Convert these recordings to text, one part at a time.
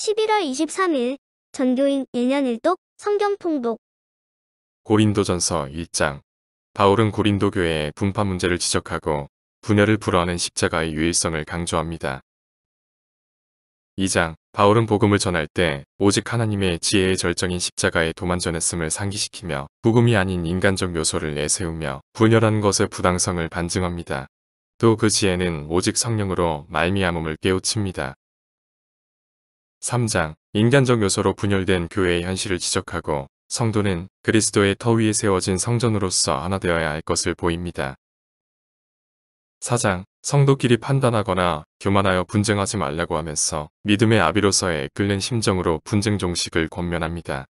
11월 23일 전교인 1년 1독 성경 통독. 고린도전서 1장. 바울은 고린도 교회의 분파 문제를 지적하고 분열을 불허하는 십자가의 유일성을 강조합니다. 2장. 바울은 복음을 전할 때 오직 하나님의 지혜의 절정인 십자가에 도만전했음을 상기시키며 복음이 아닌 인간적 요소를 내세우며 분열한 것의 부당성을 반증합니다. 또 그 지혜는 오직 성령으로 말미암음을 깨우칩니다. 3장. 인간적 요소로 분열된 교회의 현실을 지적하고 성도는 그리스도의 터 위에 세워진 성전으로서 하나 되어야 할 것을 보입니다. 4장. 성도끼리 판단하거나 교만하여 분쟁하지 말라고 하면서 믿음의 아비로서의 끓는 심정으로 분쟁 종식을 권면합니다.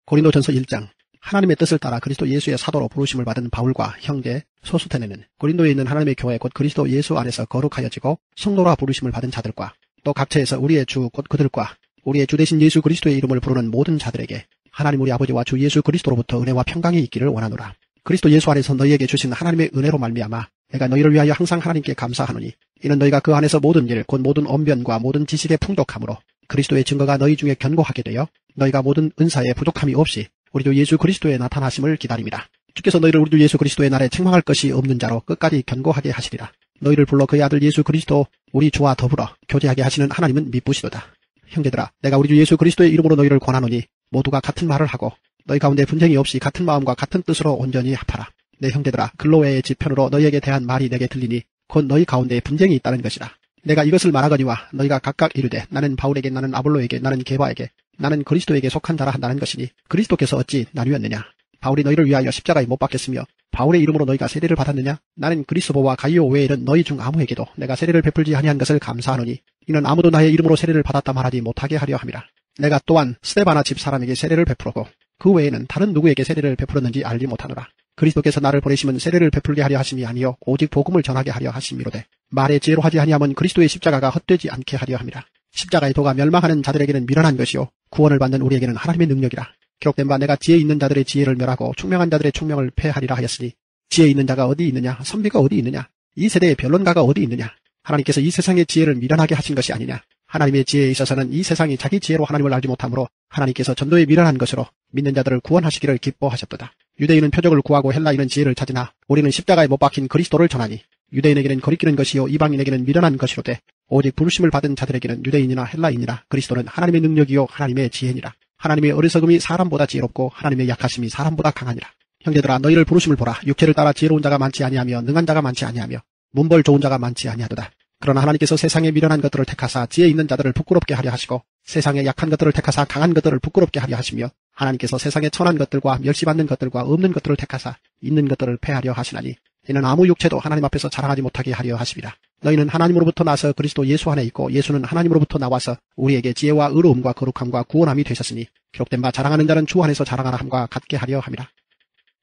고린도전서 1장. 하나님의 뜻을 따라 그리스도 예수의 사도로 부르심을 받은 바울과 형제 소수테네는 고린도에 있는 하나님의 교회 곧 그리스도 예수 안에서 거룩하여지고 성도라 부르심을 받은 자들과 또 각처에서 우리의 주 곧 그들과 우리의 주 되신 예수 그리스도의 이름을 부르는 모든 자들에게 하나님 우리 아버지와 주 예수 그리스도로부터 은혜와 평강이 있기를 원하노라. 그리스도 예수 안에서 너희에게 주신 하나님의 은혜로 말미암아 내가 너희를 위하여 항상 하나님께 감사하노니 이는 너희가 그 안에서 모든 일 곧 모든 언변과 모든 지식에 풍족함으로 그리스도의 증거가 너희 중에 견고하게 되어 너희가 모든 은사에 부족함이 없이 우리 주 예수 그리스도의 나타나심을 기다립니다. 주께서 너희를 우리 주 예수 그리스도의 날에 책망할 것이 없는 자로 끝까지 견고하게 하시리라. 너희를 불러 그의 아들 예수 그리스도 우리 주와 더불어 교제하게 하시는 하나님은 미쁘시도다. 형제들아, 내가 우리 주 예수 그리스도의 이름으로 너희를 권하노니 모두가 같은 말을 하고 너희 가운데 분쟁이 없이 같은 마음과 같은 뜻으로 온전히 합하라. 내 형제들아, 글로웨의 지편으로 너희에게 대한 말이 내게 들리니 곧 너희 가운데 분쟁이 있다는 것이라. 내가 이것을 말하거니와 너희가 각각 이르되 나는 바울에게, 나는 아볼로에게, 나는 게바에게, 나는 그리스도에게 속한 자라 한다는 것이니 그리스도께서 어찌 나뉘었느냐? 바울이 너희를 위하여 십자가에 못 박혔으며 바울의 이름으로 너희가 세례를 받았느냐? 나는 그리스도와 가이오 외에는 너희 중 아무에게도 내가 세례를 베풀지 아니한 것을 감사하노니 이는 아무도 나의 이름으로 세례를 받았다 말하지 못하게 하려 함이라. 내가 또한 스데바나 집 사람에게 세례를 베풀었고 그 외에는 다른 누구에게 세례를 베풀었는지 알지 못하노라. 그리스도께서 나를 보내시면 세례를 베풀게 하려 하심이 아니요 오직 복음을 전하게 하려 하심이로되 말의 지혜로 하지 아니하면 그리스도의 십자가가 헛되지 않게 하려 함이라. 십자가의 도가 멸망하는 자들에게는 미련한 것이요 구원을 받는 우리에게는 하나님의 능력이라. 기록된 바 내가 지혜 있는 자들의 지혜를 멸하고 총명한 자들의 총명을 폐하리라 하였으니 지혜 있는 자가 어디 있느냐? 선비가 어디 있느냐? 이 세대의 변론가가 어디 있느냐? 하나님께서 이 세상의 지혜를 미련하게 하신 것이 아니냐? 하나님의 지혜에 있어서는 이 세상이 자기 지혜로 하나님을 알지 못하므로 하나님께서 전도에 미련한 것으로 믿는 자들을 구원하시기를 기뻐하셨도다. 유대인은 표적을 구하고 헬라인은 지혜를 찾으나 우리는 십자가에 못 박힌 그리스도를 전하니 유대인에게는 거리끼는 것이요 이방인에게는 미련한 것이로되 오직 부르심을 받은 자들에게는 유대인이나 헬라인이나 그리스도는 하나님의 능력이요 하나님의 지혜니라. 하나님의 어리석음이 사람보다 지혜롭고 하나님의 약하심이 사람보다 강하니라. 형제들아, 너희를 부르심을 보라. 육체를 따라 지혜로운 자가 많지 아니하며 능한 자가 많지 아니하며 문벌 좋은 자가 많지 아니하도다. 그러나 하나님께서 세상에 미련한 것들을 택하사 지혜 있는 자들을 부끄럽게 하려 하시고 세상에 약한 것들을 택하사 강한 것들을 부끄럽게 하려 하시며 하나님께서 세상에 천한 것들과 멸시받는 것들과 없는 것들을 택하사 있는 것들을 폐하려 하시나니 이는 아무 육체도 하나님 앞에서 자랑하지 못하게 하려 하심이라. 너희는 하나님으로부터 나서 그리스도 예수 안에 있고 예수는 하나님으로부터 나와서 우리에게 지혜와 의로움과 거룩함과 구원함이 되셨으니 기록된 바 자랑하는 자는 주 안에서 자랑하라 함과 같게 하려 함이라.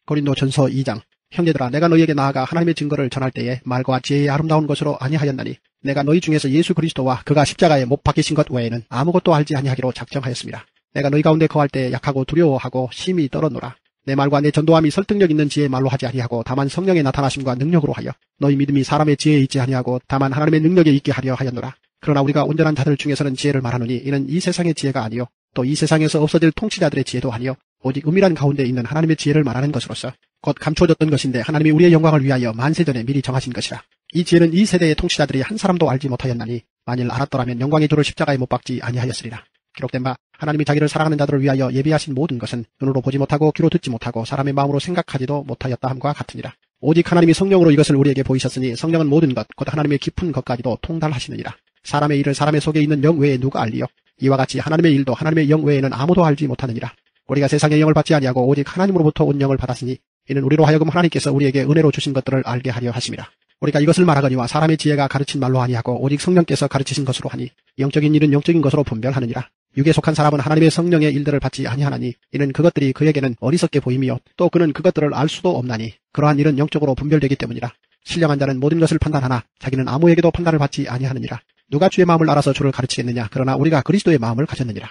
고린도전서 2장. 형제들아, 내가 너희에게 나아가 하나님의 증거를 전할 때에 말과 지혜의 아름다운 것으로 아니하였나니 내가 너희 중에서 예수 그리스도와 그가 십자가에 못 박히신 것 외에는 아무것도 알지 아니하기로 작정하였습니다. 내가 너희 가운데 거할 때 약하고 두려워하고 심히 떨었노라. 내 말과 내 전도함이 설득력 있는 지혜의 말로 하지 아니하고 다만 성령의 나타나심과 능력으로 하여 너희 믿음이 사람의 지혜에 있지 아니하고 다만 하나님의 능력에 있게 하려 하였노라. 그러나 우리가 온전한 자들 중에서는 지혜를 말하노니 이는 이 세상의 지혜가 아니요 또 이 세상에서 없어질 통치자들의 지혜도 아니요 오직 은밀한 가운데 있는 하나님의 지혜를 말하는 것으로서 곧 감추어졌던 것인데 하나님이 우리의 영광을 위하여 만세전에 미리 정하신 것이라. 이 지혜는 이 세대의 통치자들이 한 사람도 알지 못하였나니 만일 알았더라면 영광의 주를 십자가에 못 박지 아니하였으리라. 기록된 바 하나님이 자기를 사랑하는 자들을 위하여 예비하신 모든 것은 눈으로 보지 못하고 귀로 듣지 못하고 사람의 마음으로 생각하지도 못하였다 함과 같으니라. 오직 하나님이 성령으로 이것을 우리에게 보이셨으니 성령은 모든 것 곧 하나님의 깊은 것까지도 통달하시느니라. 사람의 일을 사람의 속에 있는 영 외에 누가 알리요? 이와 같이 하나님의 일도 하나님의 영 외에는 아무도 알지 못하느니라. 우리가 세상의 영을 받지 아니하고 오직 하나님으로부터 온 영을 받았으니 이는 우리로 하여금 하나님께서 우리에게 은혜로 주신 것들을 알게 하려 하심이라. 우리가 이것을 말하거니와 사람의 지혜가 가르친 말로 아니하고 오직 성령께서 가르치신 것으로 하니 영적인 일은 영적인 것으로 분별하느니라. 육에 속한 사람은 하나님의 성령의 일들을 받지 아니하나니 이는 그것들이 그에게는 어리석게 보임이요 또 그는 그것들을 알 수도 없나니 그러한 일은 영적으로 분별되기 때문이라. 신령한 자는 모든 것을 판단하나 자기는 아무에게도 판단을 받지 아니하느니라. 누가 주의 마음을 알아서 주를 가르치겠느냐? 그러나 우리가 그리스도의 마음을 가졌느니라.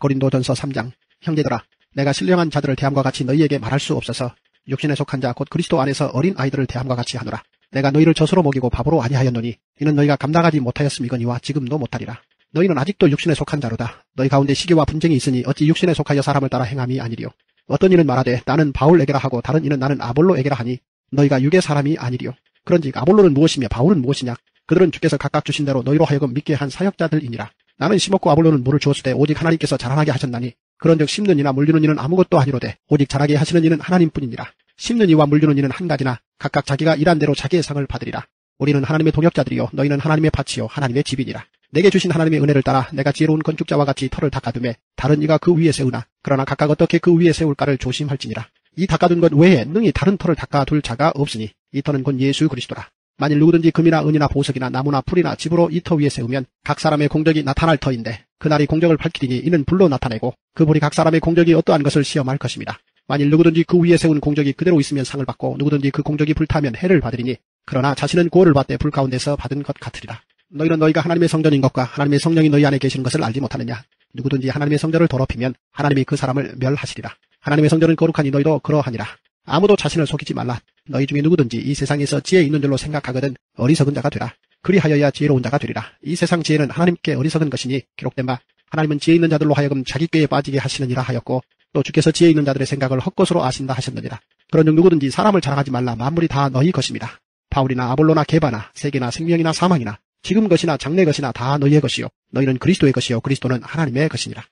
고린도전서 3장. 형제들아, 내가 신령한 자들을 대함과 같이 너희에게 말할 수 없어서 육신에 속한 자 곧 그리스도 안에서 어린 아이들을 대함과 같이 하노라. 내가 너희를 젖으로 먹이고 밥으로 아니하였노니 이는 너희가 감당하지 못하였음이거니와 지금도 못하리라. 너희는 아직도 육신에 속한 자로다. 너희 가운데 시기와 분쟁이 있으니 어찌 육신에 속하여 사람을 따라 행함이 아니리요. 어떤 이는 말하되 나는 바울에게라 하고 다른 이는 나는 아볼로에게라 하니 너희가 육의 사람이 아니리요. 그런즉 아볼로는 무엇이며 바울은 무엇이냐? 그들은 주께서 각각 주신 대로 너희로 하여금 믿게 한 사역자들이니라. 나는 심었고 아볼로는 물을 주었으되 오직 하나님께서 자라나게 하셨나니 그런즉 심는 이나 물주는 이는 아무것도 아니로되 오직 자라게 하시는 이는 하나님뿐이니라. 심는 이와 물주는 이는 한 가지나 각각 자기가 일한 대로 자기의 상을 받으리라. 우리는 하나님의 동역자들이요 너희는 하나님의 밭이요 하나님의 집이니라. 내게 주신 하나님의 은혜를 따라 내가 지혜로운 건축자와 같이 터를 닦아두매 다른 이가 그 위에 세우나 그러나 각각 어떻게 그 위에 세울까를 조심할지니라. 이 닦아둔 것 외에 능히 다른 터를 닦아둘 자가 없으니 이 터는 곧 예수 그리스도라. 만일 누구든지 금이나 은이나 보석이나 나무나 풀이나 집으로 이 터 위에 세우면 각 사람의 공적이 나타날 터인데 그날이 공적을 밝히리니 이는 불로 나타내고 그 불이 각 사람의 공적이 어떠한 것을 시험할 것입니다. 만일 누구든지 그 위에 세운 공적이 그대로 있으면 상을 받고 누구든지 그 공적이 불타면 해를 받으리니 그러나 자신은 구원을 받되 불 가운데서 받은 것 같으리라. 너희는 너희가 하나님의 성전인 것과 하나님의 성령이 너희 안에 계시는 것을 알지 못하느냐? 누구든지 하나님의 성전을 더럽히면 하나님이 그 사람을 멸하시리라. 하나님의 성전은 거룩하니 너희도 그러하니라. 아무도 자신을 속이지 말라. 너희 중에 누구든지 이 세상에서 지혜 있는 줄로 생각하거든 어리석은 자가 되라. 그리하여야 지혜로운 자가 되리라. 이 세상 지혜는 하나님께 어리석은 것이니 기록된 바 하나님은 지혜 있는 자들로 하여금 자기 꾀에 빠지게 하시느니라 하였고 또 주께서 지혜 있는 자들의 생각을 헛것으로 아신다 하셨느니라. 그런즉 누구든지 사람을 자랑하지 말라. 만물이 다 너희 것입니다. 바울이나 아볼로나 게바나 세계나 생명이나 사망이나 지금 것이나 장래 것이나 다 너희의 것이요 너희는 그리스도의 것이요 그리스도는 하나님의 것이니라.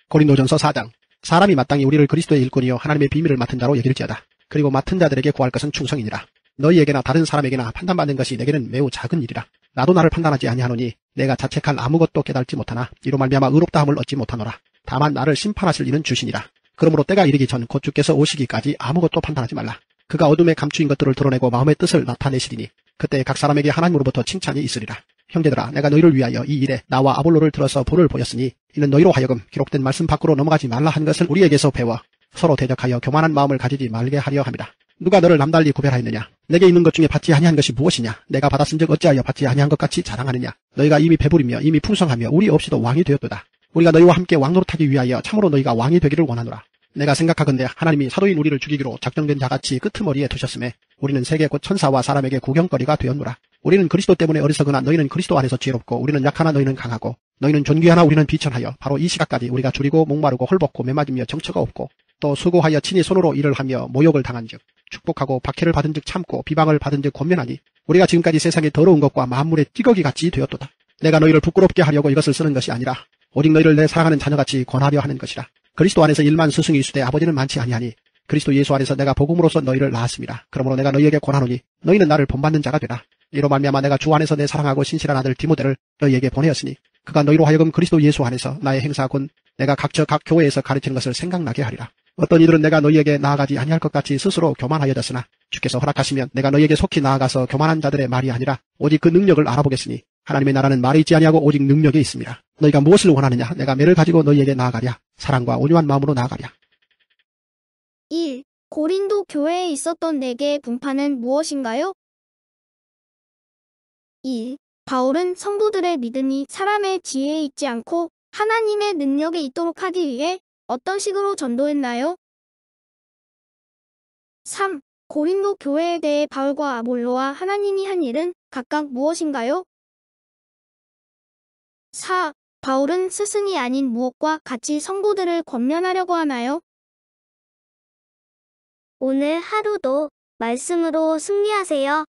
고린도전서 4장. 사람이 마땅히 우리를 그리스도의 일꾼이요 하나님의 비밀을 맡은 자로 여길지어다. 그리고 맡은 자들에게 구할 것은 충성이니라. 너희에게나 다른 사람에게나 판단받는 것이 내게는 매우 작은 일이라. 나도 나를 판단하지 아니하노니 내가 자책할 아무것도 깨달지 못하나 이로 말미암아 의롭다함을 얻지 못하노라. 다만 나를 심판하실 이는 주시니라. 그러므로 때가 이르기 전 곧 주께서 오시기까지 아무것도 판단하지 말라. 그가 어둠에 감추인 것들을 드러내고 마음의 뜻을 나타내시리니 그때 각 사람에게 하나님으로부터 칭찬이 있으리라. 형제들아 내가 너희를 위하여 이 일에 나와 아볼로를 들어서 본을 보였으니 이는 너희로 하여금 기록된 말씀 밖으로 넘어가지 말라 한 것을 우리에게서 배워 서로 대적하여 교만한 마음을 가지지 말게 하려 함이라. 누가 너를 남달리 구별하였느냐? 내게 있는 것 중에 받지 아니한 것이 무엇이냐? 내가 받았은즉 어찌하여 받지 아니한 것 같이 자랑하느냐? 너희가 이미 배부리며 이미 풍성하며 우리 없이도 왕이 되었도다. 우리가 너희와 함께 왕노릇하기 위하여 참으로 너희가 왕이 되기를 원하노라. 내가 생각하건대 하나님이 사도인 우리를 죽이기로 작정된 자같이 끄트머리에 두셨음에 우리는 세계 곧 천사와 사람에게 구경거리가 되었노라. 우리는 그리스도 때문에 어리석으나 너희는 그리스도 안에서 지혜롭고 우리는 약하나 너희는 강하고 너희는 존귀하나 우리는 비천하여 바로 이 시각까지 우리가 줄이고 목마르고 헐벗고 매맞으며 정처가 없고 또 수고하여 친히 손으로 일을 하며 모욕을 당한즉 축복하고 박해를 받은즉 참고 비방을 받은즉 권면하니 우리가 지금까지 세상에 더러운 것과 만물의 찌꺼기 같이 되었도다. 내가 너희를 부끄럽게 하려고 이것을 쓰는 것이 아니라 오직 너희를 내 사랑하는 자녀같이 권하려 하는 것이라. 그리스도 안에서 일만 스승이 있으되 아버지는 많지 아니하니 그리스도 예수 안에서 내가 복음으로써 너희를 낳았습니다. 그러므로 내가 너희에게 권하노니 너희는 나를 본받는 자가 되라. 이로 말미암아 내가 주 안에서 내 사랑하고 신실한 아들 디모데를 너희에게 보내었으니 그가 너희로 하여금 그리스도 예수 안에서 나의 행사 곧 내가 각 교회에서 가르치는 것을 생각나게 하리라. 어떤 이들은 내가 너희에게 나아가지 아니할 것 같이 스스로 교만하여졌으나 주께서 허락하시면 내가 너희에게 속히 나아가서 교만한 자들의 말이 아니라 오직 그 능력을 알아보겠으니 하나님의 나라는 말에 있지 아니하고 오직 능력에 있습니다. 너희가 무엇을 원하느냐? 내가 매를 가지고 너희에게 나아가랴. 사랑과 온유한 마음으로 나아가랴. 1. 고린도 교회에 있었던 4개의 분파는 무엇인가요? 2. 바울은 성도들의 믿음이 사람의 지혜에 있지 않고 하나님의 능력에 있도록 하기 위해 어떤 식으로 전도했나요? 3. 고린도 교회에 대해 바울과 아볼로와 하나님이 한 일은 각각 무엇인가요? 4. 바울은 스승이 아닌 무엇과 같이 성도들을 권면하려고 하나요? 오늘 하루도 말씀으로 승리하세요.